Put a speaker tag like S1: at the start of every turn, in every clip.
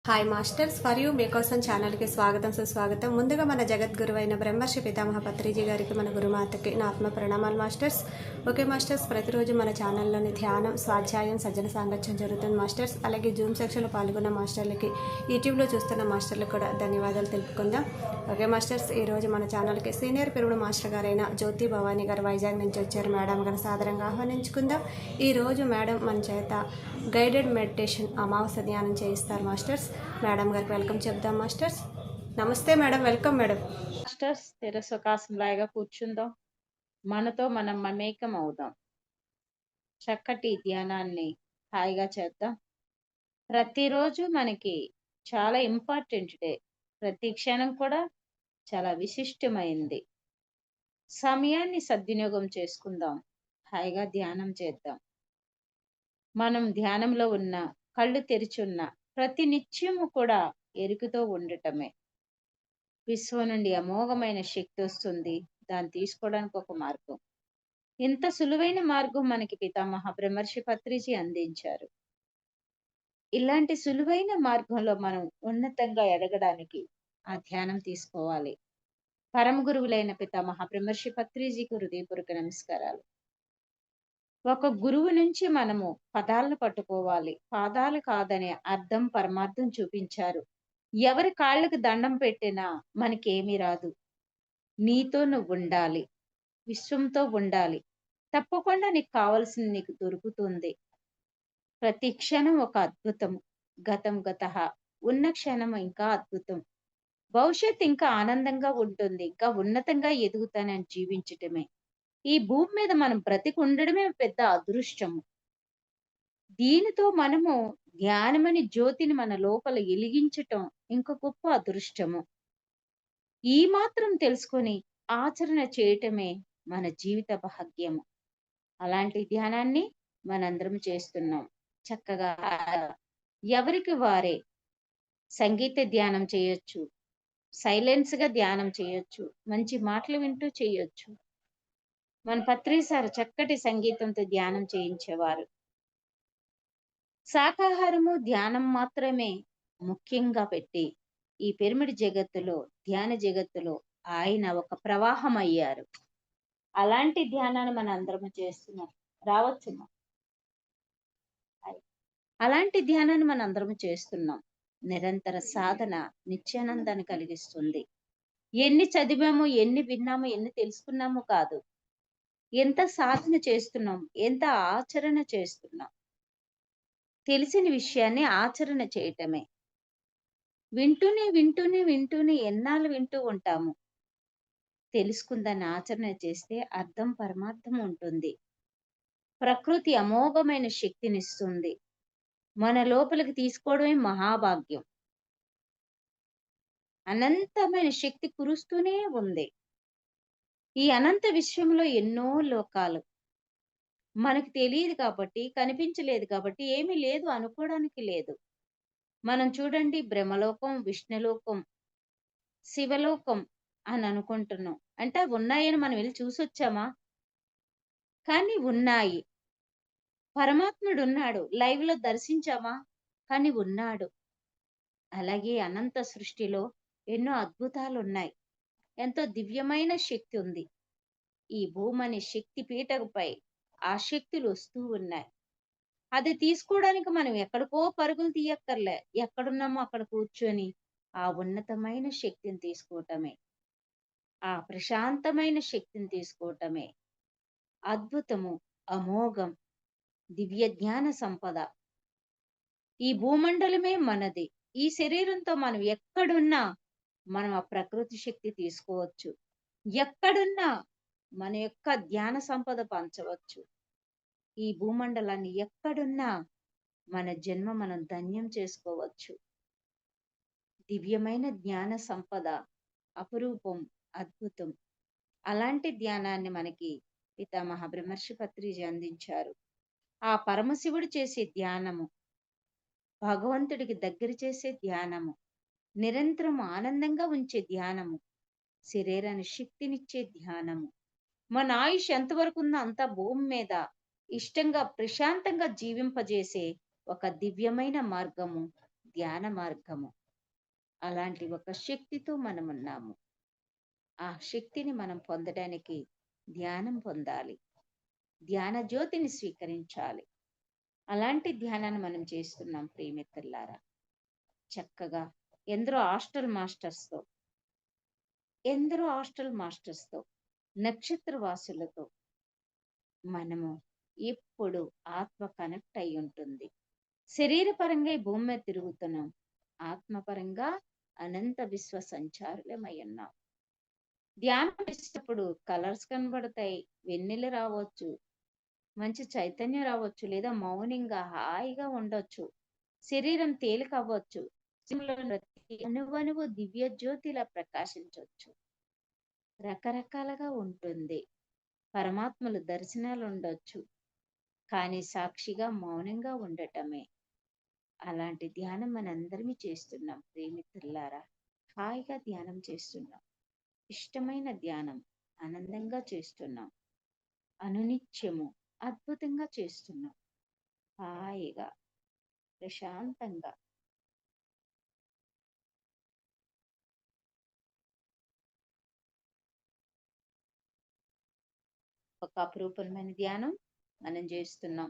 S1: Hi masters for you మీకోసం ఛానల్కి స్వాగతం సుస్వాగతం. ముందుగా మన జగద్గురు అయిన బ్రహ్మర్షి పితామహ పత్రిజీ గారికి, మన గురుమాతకి నా ఆత్మ ప్రణామాలు మాస్టర్స్. ఓకే మాస్టర్స్, ప్రతిరోజు మన ఛానల్లోని ధ్యానం, స్వాధ్యాయం, సజ్జన సాంగత్యం జరుగుతుంది మాస్టర్స్. అలాగే జూమ్ సెక్షన్లో పాల్గొన్న మాస్టర్లకి, యూట్యూబ్లో చూస్తున్న మాస్టర్లకు కూడా ధన్యవాదాలు తెలుపుకుందాం. ఓకే మాస్టర్స్, ఈరోజు మన ఛానల్కి సీనియర్ పెరుగుడు మాస్టర్ గారైన జ్యోతి భవానీ గారు వైజాగ్ నుంచి వచ్చారు. మేడం గారు సాదరంగా ఆహ్వానించుకుందాం. ఈరోజు మేడం మన చేత గైడెడ్ మెడిటేషన్ అమావాస్య ధ్యానం చేయిస్తారు మాస్టర్స్. మేడం గారికి వెల్కమ్ చెప్దాం మాస్టర్స్. నమస్తే మేడం, వెల్కమ్ మేడం.
S2: మాస్టర్స్ తెరస్వకాశంలాగా కూర్చుందాం. మనతో మనం మమేకం అవుదాం. చక్కటి ధ్యానాన్ని హాయిగా చేద్దాం. ప్రతిరోజు మనకి చాలా ఇంపార్టెంట్ డే. ప్రతి క్షణం కూడా చాలా విశిష్టమైంది. సమయాన్ని సద్వినియోగం చేసుకుందాం. హాయిగా ధ్యానం చేద్దాం. మనం ధ్యానంలో ఉన్న, కళ్ళు తెరిచున్న ప్రతి నిత్యము కూడా ఎరుకుతో ఉండటమే. విశ్వం నుండి అమోఘమైన శక్తి వస్తుంది. దాన్ని తీసుకోవడానికి ఒక మార్గం, ఇంత సులువైన మార్గం మనకి పితామహ బ్రహ్మర్షి పత్రిజీ అందించారు. ఇలాంటి సులువైన మార్గంలో మనం ఉన్నతంగా ఎదగడానికి ఆ ధ్యానం తీసుకోవాలి. పరమ గురువులైన పితామహ బ్రహ్మర్షి పత్రిజీకి హృదయపూర్వక నమస్కారాలు. ఒక గురువు నుంచి మనము పదాలను పట్టుకోవాలి. పాదాలు కాదనే అర్థం పరమార్థం చూపించారు. ఎవరి కాళ్ళకు దండం పెట్టినా మనకేమీ రాదు. నీతో నువ్వు ఉండాలి, విశ్వంతో ఉండాలి. తప్పకుండా నీకు కావలసింది నీకు దొరుకుతుంది. ప్రతి క్షణం ఒక అద్భుతం. గతం గతః, ఉన్న క్షణం ఇంకా అద్భుతం. భవిష్యత్ ఇంకా ఆనందంగా ఉంటుంది. ఇంకా ఉన్నతంగా ఎదుగుతానని జీవించటమే. ఈ భూమి మీద మనం బ్రతికి ఉండడమే పెద్ద అదృష్టము. దీనితో మనము జ్ఞానమని జ్యోతిని మన లోపల వెలిగించటం ఇంక గొప్ప అదృష్టము. ఈ మాత్రం తెలుసుకొని ఆచరణ చేయటమే మన జీవిత భాగ్యము. అలాంటి ధ్యానాన్ని మనందరం చేస్తున్నాం. చక్కగా ఎవరికి వారే సంగీత ధ్యానం చేయొచ్చు, సైలెన్స్ గా ధ్యానం చేయొచ్చు, మంచి మాటలు వింటూ చేయొచ్చు. మన పత్రి సార్ చక్కటి సంగీతంతో ధ్యానం చేయించేవారు. శాకాహారము ధ్యానం మాత్రమే ముఖ్యంగా పెట్టి ఈ పిరమిడ్ జగత్తులో, ధ్యాన జగత్తులో ఆయన ఒక ప్రవాహం అయ్యారు. అలాంటి ధ్యానాన్ని మన అందరము చేస్తున్నాం. రావచ్చు. అలాంటి ధ్యానాన్ని మన అందరము చేస్తున్నాం. నిరంతర సాధన నిత్యానందాన్ని కలిగిస్తుంది. ఎన్ని చదివామో, ఎన్ని విన్నామో, ఎన్ని తెలుసుకున్నామో కాదు, ఎంత సాధన చేస్తున్నాం, ఎంత ఆచరణ చేస్తున్నాం. తెలిసిన విషయాన్ని ఆచరణ చేయటమే. వింటూనే వింటూనే వింటూనే ఎన్నాళ్ళు వింటూ ఉంటాము. తెలుసుకుందాన్ని ఆచరణ చేస్తే అర్థం పరమార్థం ఉంటుంది. ప్రకృతి అమోఘమైన శక్తినిస్తుంది. మన లోపలికి తీసుకోవడమే మహాభాగ్యం. అనంతమైన శక్తి కురుస్తూనే ఉంది. ఈ అనంత విశ్వంలో ఎన్నో లోకాలు మనకు తెలియదు కాబట్టి, కనిపించలేదు కాబట్టి ఏమీ లేదు అనుకోవడానికి లేదు. మనం చూడండి, బ్రహ్మలోకం, విష్ణులోకం, శివలోకం అని అనుకుంటున్నాం. అంటే అవి ఉన్నాయని మనం వెళ్ళి చూసొచ్చామా? కానీ ఉన్నాయి. పరమాత్ముడు ఉన్నాడు, లైవ్ లో దర్శించామా? కానీ ఉన్నాడు. అలాగే అనంత సృష్టిలో ఎన్నో అద్భుతాలు ఉన్నాయి. ఎంతో దివ్యమైన శక్తి ఉంది. ఈ భూమని శక్తి పీఠపై ఆ శక్తులు వస్తూ ఉన్నాయి. అది తీసుకోవడానికి మనం ఎక్కడికో పరుగులు తీయక్కర్లే. ఎక్కడున్నామో అక్కడ కూర్చొని ఆ ఉన్నతమైన శక్తిని తీసుకోవటమే, ఆ ప్రశాంతమైన శక్తిని తీసుకోవటమే అద్భుతము, అమోఘం, దివ్య జ్ఞాన సంపద. ఈ భూమండలమే మనది. ఈ శరీరంతో మనం ఎక్కడున్నా మనం ఆ ప్రకృతి శక్తి తీసుకోవచ్చు. ఎక్కడున్నా మన యొక్క ధ్యాన సంపద పంచవచ్చు. ఈ భూమండలాన్ని ఎక్కడున్నా మన జన్మ మనం ధన్యం చేసుకోవచ్చు. దివ్యమైన జ్ఞాన సంపద అపురూపం, అద్భుతం. అలాంటి ధ్యానాన్ని మనకి పితామహ బ్రహ్మర్షి పత్రిజీ అందించారు. ఆ పరమశివుడు చేసే ధ్యానము, భగవంతుడికి దగ్గర చేసే ధ్యానము, నిరంతరం ఆనందంగా ఉంచే ధ్యానము, శరీరాన్ని శక్తినిచ్చే ధ్యానము. మన ఆయుష్ ఎంతవరకు ఉందో అంత భూమి మీద ఇష్టంగా ప్రశాంతంగా జీవింపజేసే ఒక దివ్యమైన మార్గము ధ్యాన మార్గము. అలాంటి ఒక శక్తితో మనమున్నాము. ఆ శక్తిని మనం పొందడానికి ధ్యానం పొందాలి. ధ్యాన జ్యోతిని స్వీకరించాలి. అలాంటి ధ్యానాన్ని మనం చేస్తున్నాం ప్రియమిత్రులారా. చక్కగా ఎందరో హాస్టల్ మాస్టర్స్‌తో, ఎందరో హాస్టల్ మాస్టర్స్‌తో, నక్షత్ర వాసులతో మనము ఎప్పుడు ఆత్మ కనెక్ట్ అయి ఉంటుంది. శరీరపరంగా ఈ భూమి మీద తిరుగుతున్నాం. ఆత్మపరంగా అనంత విశ్వ సంచారులమై ఉన్నాం. ధ్యానం చేసేటప్పుడు కలర్స్ కనబడతాయి. వెన్నెల రావచ్చు. మంచి చైతన్యం రావచ్చు. లేదా మౌనంగా హాయిగా ఉండొచ్చు. శరీరం తేలిక అవ్వచ్చు. ప్రతి అణువణువు దివ్య జ్యోతిలా ప్రకాశించవచ్చు. రకరకాలుగా ఉంటుంది. పరమాత్మల దర్శనాలు ఉండొచ్చు. కానీ సాక్షిగా మౌనంగా ఉండటమే. అలాంటి ధ్యానం మనందరమీ చేస్తున్నాం ప్రియమిత్రులారా. హాయిగా ధ్యానం చేస్తున్నాం. ఇష్టమైన ధ్యానం ఆనందంగా చేస్తున్నాం. అనునిత్యము అద్భుతంగా చేస్తున్నాం. హాయిగా ప్రశాంతంగా. ఒక అపురూపమైన ధ్యానం మనం చేస్తున్నాం.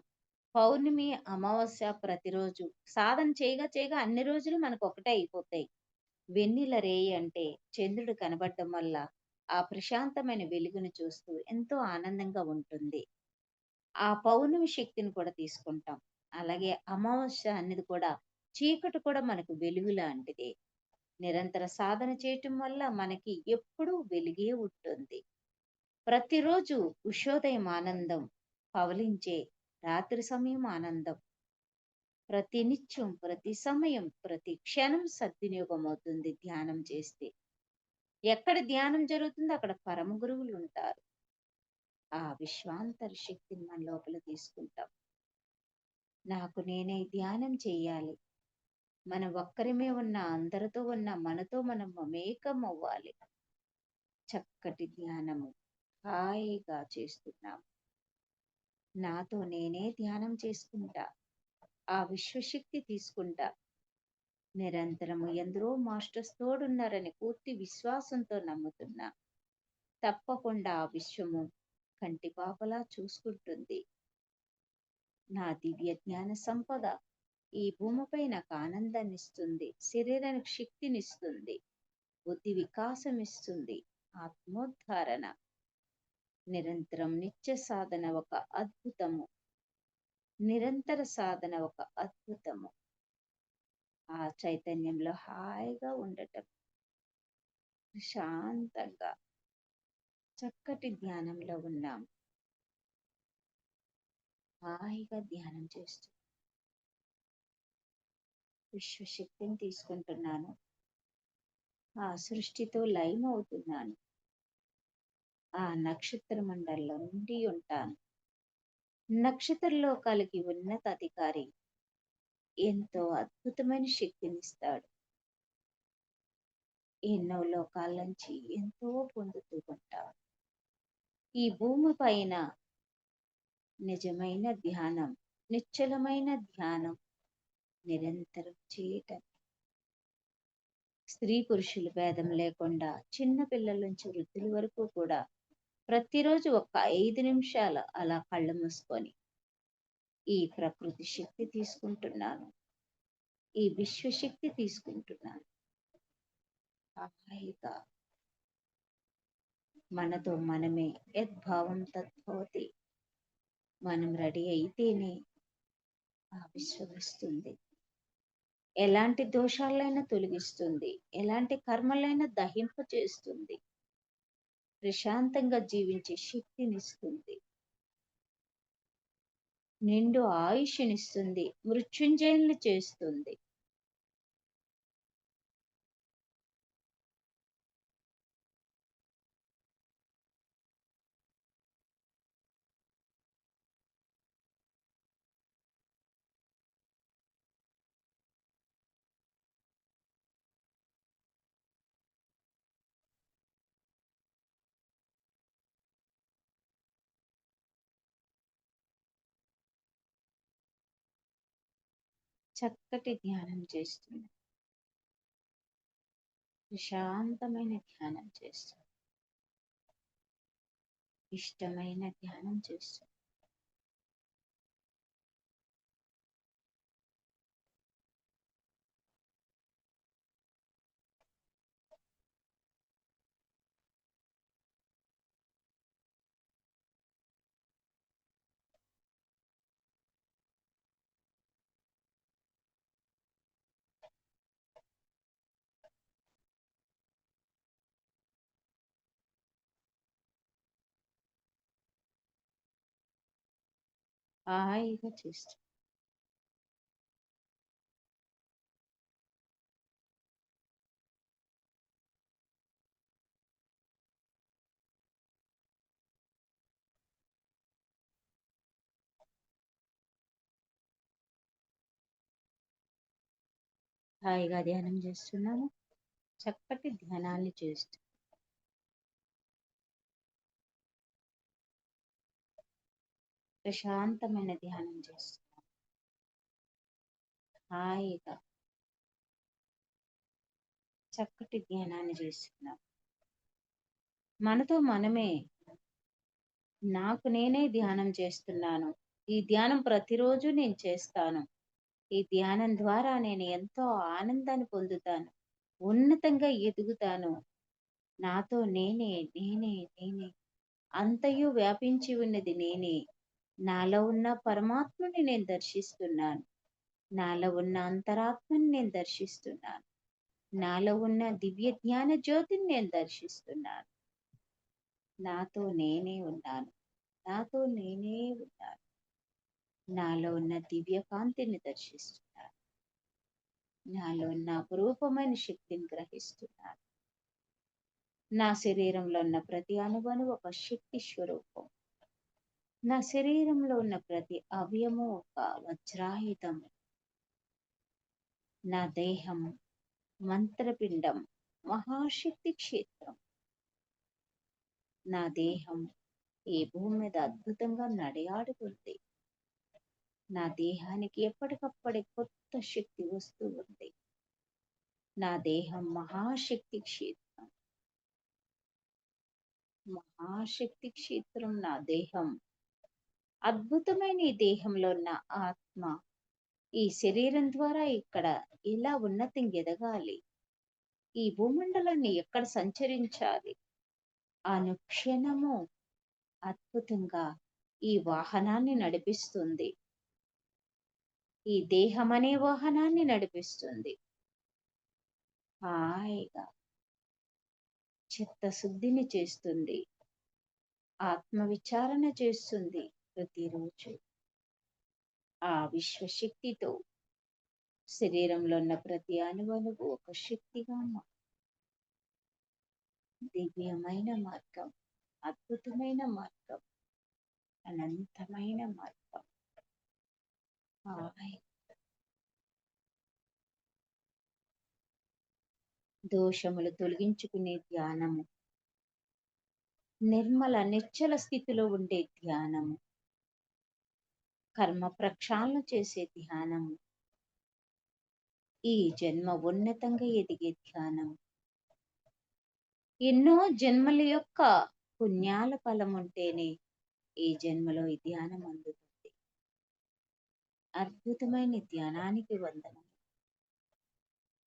S2: పౌర్ణమి, అమావాస్య ప్రతిరోజు సాధన చేయగా చేయగా అన్ని రోజులు మనకు ఒకటే అయిపోతాయి. వెన్నెల రేయి అంటే చంద్రుడు కనబడడం వల్ల ఆ ప్రశాంతమైన వెలుగును చూస్తూ ఎంతో ఆనందంగా ఉంటుంది. ఆ పౌర్ణమి శక్తిని కూడా తీసుకుంటాం. అలాగే అమావాస్య అనేది కూడా చీకటి కూడా మనకు వెలుగు లాంటిదే. నిరంతర సాధన చేయటం వల్ల మనకి ఎప్పుడూ వెలుగే ఉంటుంది. ప్రతిరోజు ఉషోదయం ఆనందం, పవలించే రాత్రి సమయం ఆనందం. ప్రతి నిత్యం, ప్రతి సమయం, ప్రతి క్షణం సద్వినియోగం అవుతుంది ధ్యానం చేస్తే. ఎక్కడ ధ్యానం జరుగుతుందో అక్కడ పరమ గురువులు ఉంటారు. ఆ విశ్వాంతర శక్తిని మన లోపల తీసుకుంటాం. నాకు నేనే ధ్యానం చెయ్యాలి. మనం ఒక్కరిమే ఉన్న, అందరితో ఉన్న, మనతో మనం మమేకం అవ్వాలి. చక్కటి ధ్యానము హాయిగా చేస్తున్నాం. నాతో నేనే ధ్యానం చేసుకుంటా. ఆ విశ్వశక్తి తీసుకుంటా. నిరంతరము ఎందరో మాస్టర్స్ తోడున్నారని పూర్తి విశ్వాసంతో నమ్ముతున్నా. తప్పకుండా ఆ విశ్వము కంటిపాపలా చూసుకుంటుంది. నా దివ్య జ్ఞాన సంపద ఈ భూమిపై నాకు ఆనందాన్ని ఇస్తుంది. శరీరానికి శక్తినిస్తుంది. బుద్ధి వికాసం ఇస్తుంది. ఆత్మోద్ధారణ. నిరంతరం నిత్య సాధన ఒక అద్భుతము. నిరంతర సాధన ఒక అద్భుతము. ఆ చైతన్యంలో హాయిగా ఉండటం. ప్రశాంతంగా చక్కటి ధ్యానంలో ఉన్నాం. హాయిగా ధ్యానం చేస్తూ విశ్వశక్తిని తీసుకుంటున్నాను. ఆ సృష్టితో లయం అవుతున్నాను. ఆ నక్షత్ర మండలంలో నుండి ఉంటాను. నక్షత్ర లోకాలకి ఉన్నత అధికారి ఎంతో అద్భుతమైన శక్తినిస్తాడు. ఎన్నో లోకాల నుంచి ఎంతో పొందుతూ ఉంటాడు. ఈ భూమి పైన నిజమైన ధ్యానం, నిశ్చలమైన ధ్యానం నిరంతరం చేయటం. స్త్రీ పురుషుల భేదం లేకుండా చిన్న పిల్లల నుంచి వృద్ధుల వరకు కూడా ప్రతిరోజు ఒక 5 నిమిషాలు అలా కళ్ళు మూసుకొని ఈ ప్రకృతి శక్తి తీసుకుంటున్నాను. ఈ విశ్వశక్తి తీసుకుంటున్నాను. హాయిగా మనతో మనమే యద్భావం తద్భవతి. మనం రెడీ అయితేనే ఆ విశ్వం వస్తుంది. ఎలాంటి దోషాలైనా తొలగిస్తుంది. ఎలాంటి కర్మలైనా దహింప చేస్తుంది. ప్రశాంతంగా జీవించే శక్తినిస్తుంది. నిండు ఆయుష్నిస్తుంది. మృత్యుంజయుల్ని చేస్తుంది. చక్కటి ధ్యానం చేస్తుంది. ప్రశాంతమైన ధ్యానం చేస్తుంది. ఇష్టమైన ధ్యానం చేస్తుంది. హాయిగా చేస్తుంది. హాయిగా ధ్యానం చేస్తున్నాము. చక్కటి ధ్యానాన్ని చేస్తూ ప్రశాంతమైన ధ్యానం చేస్తున్నాం. హాయిగా చక్కటి ధ్యానాన్ని చేస్తున్నాం. మనతో మనమే, నాకు నేనే ధ్యానం చేస్తున్నాను. ఈ ధ్యానం ప్రతిరోజు నేను చేస్తాను. ఈ ధ్యానం ద్వారా నేను ఎంతో ఆనందాన్ని పొందుతాను, ఉన్నతంగా ఎదుగుతాను. నాతో నేనే నేనే నేనే అంతయు వ్యాపించి ఉన్నది నేనే. నాలో ఉన్న పరమాత్మని నేను దర్శిస్తున్నాను. నాలో ఉన్న అంతరాత్మని నేను దర్శిస్తున్నాను. నాలో ఉన్న దివ్య జ్ఞాన జ్యోతిని నేను దర్శిస్తున్నాను. నాతో నేనే ఉన్నాను. నాతో నేనే ఉన్నాను. నాలో ఉన్న దివ్య కాంతిని దర్శిస్తున్నాను. నాలో ఉన్న అపురూపమైన శక్తిని గ్రహిస్తున్నాను. నా శరీరంలో ఉన్న ప్రతి అణువణువు ఒక శక్తి స్వరూపం. నా శరీరంలో ఉన్న ప్రతి అవయము ఒక వజ్రాయుధం. నా దేహం మంత్రపిండం, మహాశక్తి క్షేత్రం. నా దేహం ఈ భూమి మీద అద్భుతంగా నడయాడుతుంది. నా దేహానికి ఎప్పటికప్పుడే కొత్త శక్తి వస్తూ ఉంది. నా దేహం మహాశక్తి క్షేత్రం. మహాశక్తి క్షేత్రం నా దేహం. అద్భుతమైన ఈ దేహంలో ఉన్న ఆత్మ ఈ శరీరం ద్వారా ఇక్కడ ఎలా ఉన్నతంగా ఎదగాలి, ఈ భూమండలాన్ని ఎక్కడ సంచరించాలి, అనుక్షణము అద్భుతంగా ఈ వాహనాన్ని నడిపిస్తుంది. ఈ దేహం అనే వాహనాన్ని నడిపిస్తుంది. హాయిగా చిత్తశుద్ధిని చేస్తుంది. ఆత్మ విచారణ చేస్తుంది. ప్రతిరోజు ఆ విశ్వశక్తితో శరీరంలో ఉన్న ప్రతి అణువణువు ఒక శక్తిగా దివ్యమైన మార్గం, అద్భుతమైన మార్గం, అనంతమైన మార్గం. దోషములు తొలగించుకునే ధ్యానము, నిర్మల నిశ్చల స్థితిలో ఉండే ధ్యానము, కర్మ ప్రక్షాళన చేసే ధ్యానము, ఈ జన్మ ఉన్నతంగా ఎదిగే ధ్యానం, ఎన్నో జన్మల యొక్క పుణ్యాల ఫలం ఉంటేనే ఈ జన్మలో ఈ ధ్యానం అందుతుంది. అద్భుతమైన ధ్యానానికి వందనం.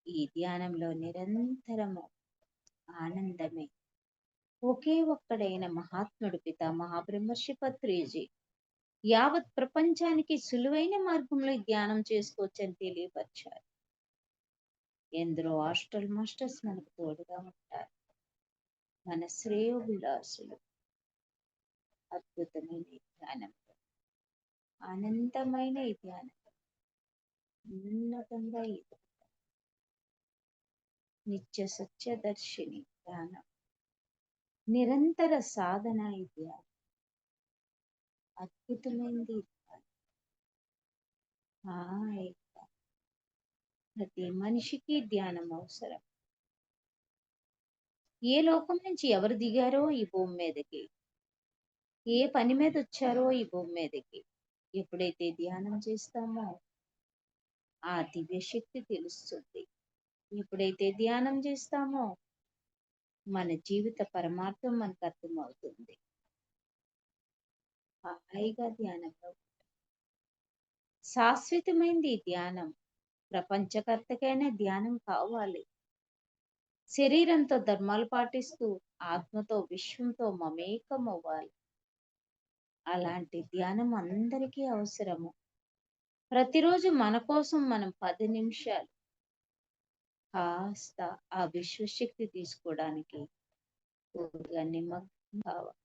S2: ఈ ధ్యానంలో నిరంతరము ఆనందమే. ఒకే ఒక్కడైన మహాత్ముడు పితామహ బ్రహ్మర్షి పత్రిజీ యావత్ ప్రపంచానికి సులువైన మార్గంలో ధ్యానం చేసుకోవచ్చని తెలియపరిచారు. ఎందరో హాస్టల్ మాస్టర్స్ మనకు తోడుగా ఉంటారు. మన శ్రేయోభిలాషులు. అద్భుతమైన ఈ ధ్యానం, ఆనందమైన ఈ ధ్యానం, ఉన్నతంగా ఈ నిత్య సత్యదర్శిని ధ్యానం, నిరంతర సాధన ఈ ధ్యానం, అద్భుతమైనది ప్రతి మనిషికి ధ్యానం అవసరం. ఏ లోకం నుంచి ఎవరు దిగారో ఈ భూమి మీదకి, ఏ పని మీద వచ్చారో ఈ భూమి మీదకి, ఎప్పుడైతే ధ్యానం చేస్తామో ఆ దివ్య శక్తి తెలుస్తుంది. ఎప్పుడైతే ధ్యానం చేస్తామో మన జీవిత పరమార్థం మనకు అర్థమవుతుంది. హాయిగా ధ్యానంలో శాశ్వతమైంది ఈ ధ్యానం. ప్రపంచకర్తకైనా ధ్యానం కావాలి. శరీరంతో ధర్మాలు పాటిస్తూ ఆత్మతో విశ్వంతో మమేకం అవ్వాలి. అలాంటి ధ్యానం అందరికీ అవసరము. ప్రతిరోజు మన కోసం మనం 10 నిమిషాలు కాస్త ఆ విశ్వశక్తి తీసుకోవడానికి పూర్తిగా నిమగ్నం కావాలి.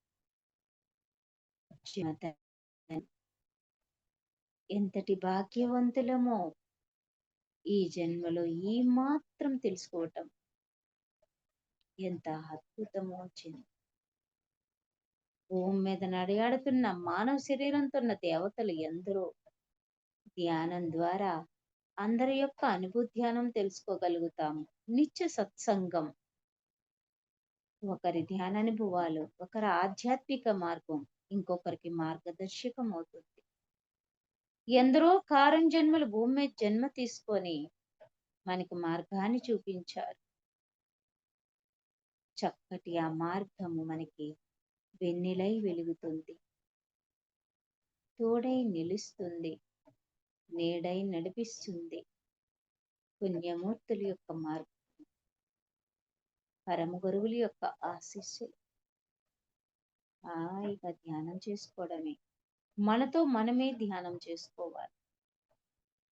S2: ఎంతటి భాగ్యవంతులమో ఈ జన్మలో ఈ మాత్రం తెలుసుకోవటం ఎంత అద్భుతమో వచ్చింది. భూమి మీద నడియాడుతున్న మానవ శరీరంతో ఉన్న దేవతలు ఎందరో ధ్యానం ద్వారా అందరి యొక్క అనుభూధ్యానం తెలుసుకోగలుగుతాము. నిత్య సత్సంగం, ఒకరి ధ్యానానుభవాలు, ఒకరి ఆధ్యాత్మిక మార్గం ఇంకొకరికి మార్గదర్శకం అవుతుంది. ఎందరో కారం జన్మలు భూమి మీద జన్మ తీసుకొని మనకి మార్గాన్ని చూపించారు. చక్కటి ఆ మార్గము మనకి వెన్నెలై వెలుగుతుంది, తోడై నిలుస్తుంది, నీడై నడిపిస్తుంది. పుణ్యమూర్తుల యొక్క మార్గం, పరమ గురువుల యొక్క ఆశీస్సులు. హాయిగా ధ్యానం చేసుకోవడమే. మనతో మనమే ధ్యానం చేసుకోవాలి.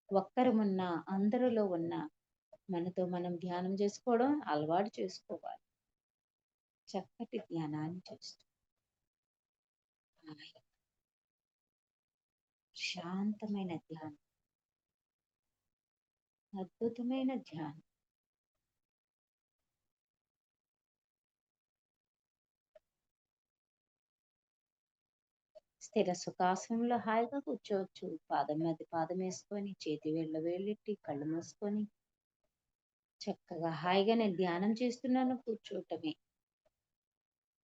S2: ఒక్కరమున్నా అందరిలో ఉన్న మనతో మనం ధ్యానం చేసుకోవడం అలవాటు చేసుకోవాలి. చక్కటి ధ్యానాన్ని చేస్తూ శాంతమైన ధ్యానం, అద్భుతమైన ధ్యానం. స్థిర సుఖాసనంలో హాయిగా కూర్చోవచ్చు. పాదం మీద పాదం వేసుకొని, చేతి వేళ్ళ వేళ్ళెట్టి, కళ్ళు మూసుకొని చక్కగా హాయిగా నేను ధ్యానం చేస్తున్నాను కూర్చోవటమే.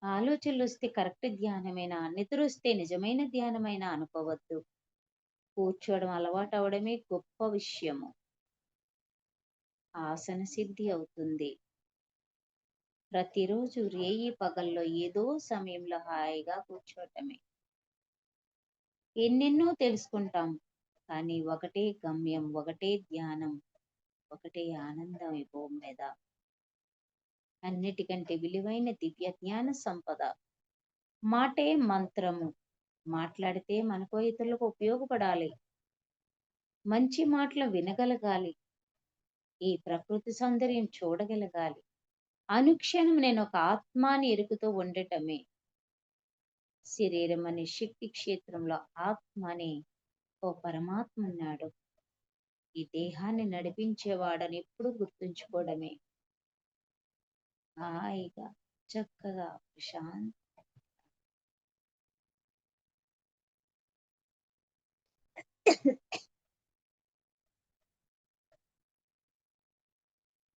S2: ఆలోచనలు వస్తే కరెక్ట్ ధ్యానమైనా, నిద్ర వస్తే నిజమైన ధ్యానమైనా అనుకోవద్దు. కూర్చోవడం అలవాటు అవడమే గొప్ప విషయము. ఆసన సిద్ధి అవుతుంది. ప్రతిరోజు రేయి పగల్లో ఏదో సమయంలో హాయిగా కూర్చోవటమే. ఎన్నెన్నో తెలుసుకుంటాం, కానీ ఒకటే గమ్యం, ఒకటే ధ్యానం, ఒకటే ఆనందం ఈ భూమి మీద. అన్నిటికంటే విలువైన దివ్య జ్ఞాన సంపద. మాటే మంత్రము. మాట్లాడితే మనకో ఇతరులకు ఉపయోగపడాలి. మంచి మాటలు వినగలగాలి. ఈ ప్రకృతి సౌందర్యం చూడగలగాలి. అనుక్షణం నేను ఒక ఆత్మాని ఎరుకుతూ ఉండటమే. శరీరం అనే శక్తి క్షేత్రంలో ఆత్మ అనే ఓ పరమాత్మ ఉన్నాడు. ఈ దేహాన్ని నడిపించేవాడని ఎప్పుడు గుర్తుంచుకోవడమే. హాయిగా చక్కగా ప్రశాంత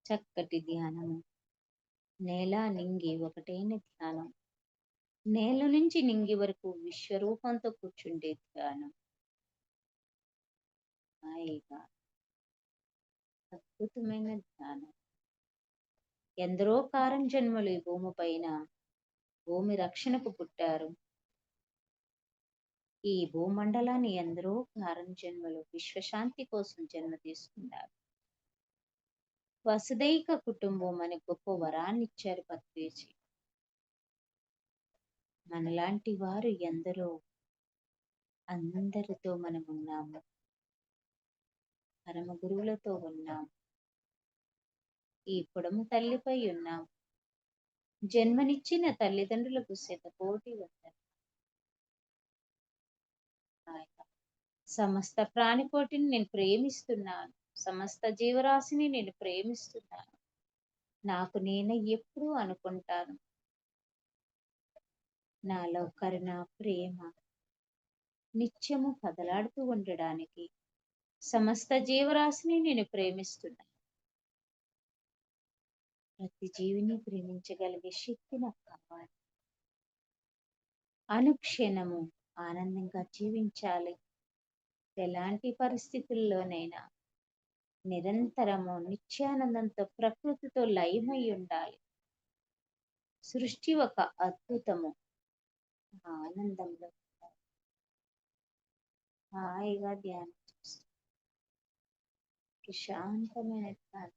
S2: చక్కటి ధ్యానము. నేల నింగి ఒకటైన ధ్యానం. నేల నుంచి నింగి వరకు విశ్వరూపంతో కూర్చుండే ధ్యానం. హాయిగా అద్భుతమైన ధ్యానం. ఎందరో కారం జన్మలు ఈ భూమి పైన భూమి రక్షణకు పుట్టారు. ఈ భూమండలాన్ని ఎందరో కారం జన్మలు విశ్వశాంతి కోసం జన్మ తీసుకున్నారు. వసుదైక కుటుంబం అనే గొప్ప వరాన్ని ఇచ్చారు పత్రిజీ. మనలాంటి వారు ఎందరో, అందరితో మనం ఉన్నాము. పరమ గురువులతో ఉన్నాం. ఈ పొడము తల్లిపై ఉన్నాం. జన్మనిచ్చిన తల్లిదండ్రులకు శతకోటి వందనాలు. సమస్త ప్రాణికోటిని నేను ప్రేమిస్తున్నాను. సమస్త జీవరాశిని నేను ప్రేమిస్తున్నాను. నాకు నేను ఎప్పుడూ అనుకుంటాను, నాలో కరుణ, ప్రేమ నిత్యము కదలాడుతూ ఉండడానికి సమస్త జీవరాశిని నేను ప్రేమిస్తున్నాను. ప్రతి జీవిని ప్రేమించగలిగే శక్తి నాకు కావాలి. అనుక్షణము ఆనందంగా జీవించాలి. ఎలాంటి పరిస్థితుల్లోనైనా నిరంతరము నిత్యానందంతో ప్రకృతితో లయమై ఉండాలి. సృష్టి ఒక అద్భుతము. ఆనందంలో హాయిగా ధ్యానం చేస్తూ ప్రశాంతమైన ధ్యానం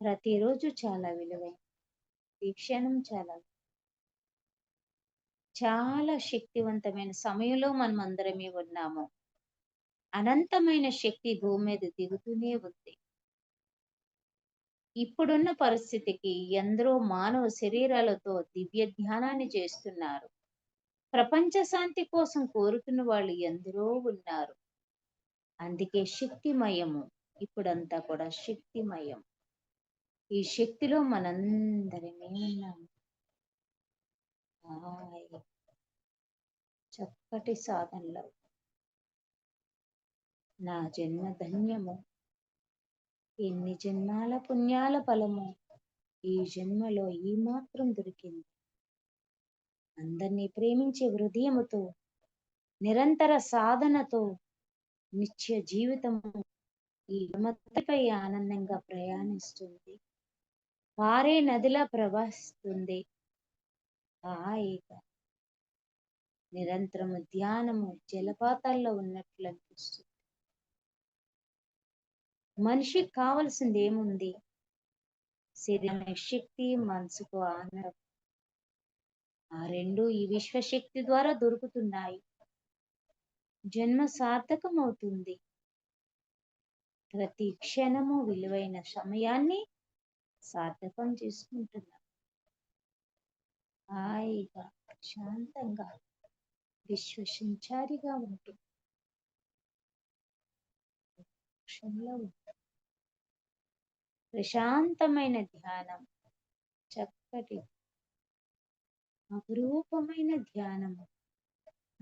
S2: ప్రతిరోజు చాలా విలువైన. ఈ క్షణం చాలా శక్తివంతమైన సమయంలో మనం అందరమే ఉన్నాము. అనంతమైన శక్తి భూమి మీద దిగుతూనే ఉంది. ఇప్పుడున్న పరిస్థితికి ఎందరో మానవ శరీరాలతో దివ్య ధ్యానాన్ని చేస్తున్నారు. ప్రపంచ శాంతి కోసం కోరుతున్న వాళ్ళు ఎందరో ఉన్నారు. అందుకే శక్తిమయము. ఇప్పుడంతా కూడా శక్తిమయం. ఈ శక్తిలో మనందరమే ఉన్నాము. హాయిగా చక్కటి సాధనలో నా జన్మ ధన్యము. ఎన్ని జన్మాల పుణ్యాల ఫలము ఈ జన్మలో ఈ మాత్రం దొరికింది. అందరినీ ప్రేమించే హృదయముతో, నిరంతర సాధనతో, నిత్య జీవితము ఈ మట్టిపై ఆనందంగా ప్రయాణిస్తుంది. పారే నదిలా ప్రవహిస్తుంది. హాయిగా నిరంతరము ధ్యానము జలపాతాల్లో ఉన్నట్లు అనిపిస్తుంది. మనిషికి కావలసింది ఏముంది? శరీరానికి శక్తి, మనసుకు ఆనందం. ఆ రెండు ఈ విశ్వశక్తి ద్వారా దొరుకుతున్నాయి. జన్మ సార్థకం అవుతుంది. ప్రతి క్షణము విలువైన సమయాన్ని సార్థకం చేసుకుంటున్నాం. హాయిగా శాంతంగా విశ్వసంచారిగా ఉంటుంది. ప్రశాంతమైన ధ్యానం, చక్కటి అపురూపమైన ధ్యానము,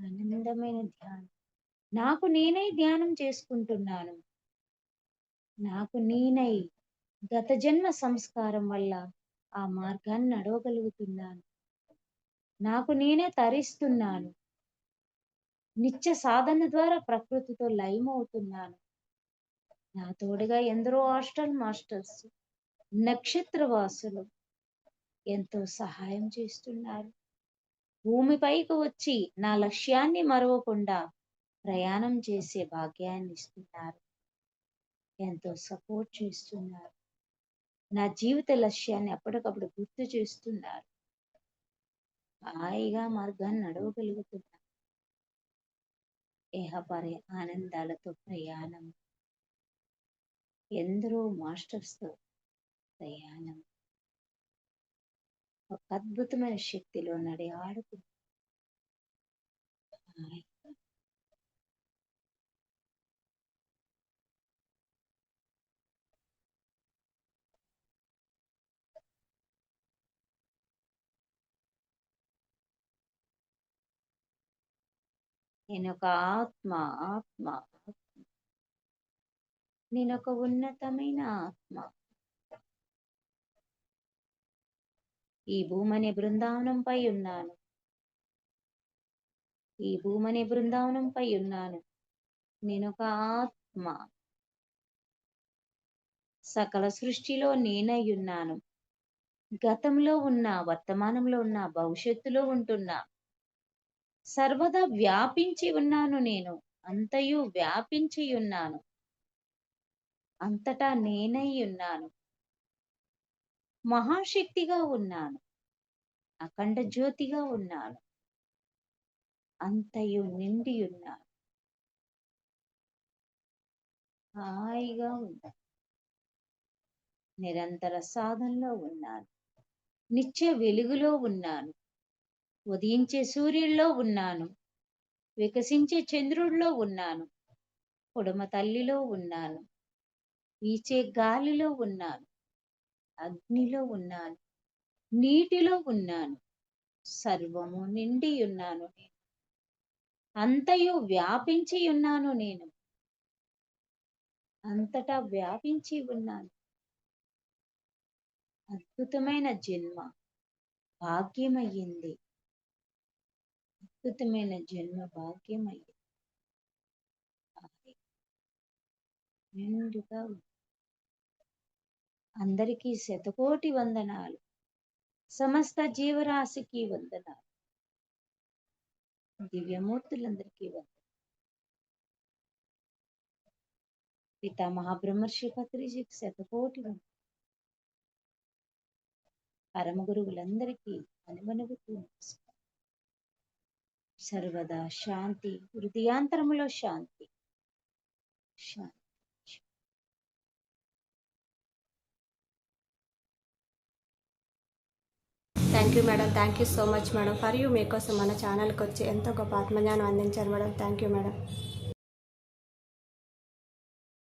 S2: ఆనందమైన ధ్యానం. నాకు నేనై ధ్యానం చేసుకుంటున్నాను. నాకు నేనై గత జన్మ సంస్కారం వల్ల ఆ మార్గాన్ని నడవగలుగుతున్నాను. నాకు నేనే తరిస్తున్నాను. నిత్య సాధన ద్వారా ప్రకృతితో లయమవుతున్నాను. నా తోడుగా ఎందరో హాస్టల్ మాస్టర్స్, నక్షత్రవాసులు ఎంతో సహాయం చేస్తున్నారు. భూమిపైకి వచ్చి నా లక్ష్యాన్ని మరవకుండా ప్రయాణం చేసే భాగ్యాన్ని ఇస్తున్నారు. ఎంతో సపోర్ట్ చేస్తున్నారు. నా జీవిత లక్ష్యాన్ని అప్పటికప్పుడు గుర్తు చేస్తున్నారు. హాయిగా మార్గాన్ని నడవగలుగుతున్నారు. ఏహపరే ఆనందాలతో ప్రయాణం. ఎందరో మాస్టర్స్తో ప్రయాణం. ఒక అద్భుతమైన శక్తిలో నడి ఆడుతుంది. నేను ఒక ఆత్మ ఆత్మ నేను ఒక ఉన్నతమైన ఆత్మ. ఈ భూమనే బృందావనంపై ఉన్నాను. ఈ భూమనే బృందావనంపై ఉన్నాను. నేను ఒక ఆత్మ. సకల సృష్టిలో నేనై ఉన్నాను. గతంలో ఉన్నా, వర్తమానంలో ఉన్నా, భవిష్యత్తులో ఉంటున్నా. సర్వదా వ్యాపించి ఉన్నాను నేను. అంతయు వ్యాపించి ఉన్నాను. అంతటా నేనై ఉన్నాను. మహాశక్తిగా ఉన్నాను. అఖండ జ్యోతిగా ఉన్నాను. అంతయు నిండి ఉన్నాను. హాయిగా ఉన్నాను. నిరంతర సాధనలో ఉన్నాను. నిత్య వెలుగులో ఉన్నాను. ఉదయించే సూర్యుల్లో ఉన్నాను. వికసించే చంద్రుడిలో ఉన్నాను. పొడమ తల్లిలో ఉన్నాను. వీచే గాలిలో ఉన్నాను. అగ్నిలో ఉన్నాను. నీటిలో ఉన్నాను. సర్వము నిండి ఉన్నాను నేను. అంతయు వ్యాపించి ఉన్నాను నేను. అంతటా వ్యాపించి ఉన్నాను. అద్భుతమైన జన్మ భాగ్యమయ్యింది. అద్భుతమైన జన్మ భాగ్యమయ్యింది. నిండుగా అందరికీ శతకోటి వందనాలు. సమస్త జీవరాశికి వందనాలు. దివ్యమూర్తులందరికీ వందనాలు. పితామహ బ్రహ్మర్షి పత్రిజీకి శతకోటి వందనాలు. పరమ గురువులందరికీ అనుమనుగుతూ నమస్కారం. సర్వదా శాంతి, హృదయాంతరములో శాంతి. శాంతి.
S1: Thank you madam, thank you so much madam. For you మీకోసం మన ఛానల్కి వచ్చి ఎంతో గొప్ప ఆత్మజ్ఞానం అందించారు మేడం. Thank you madam.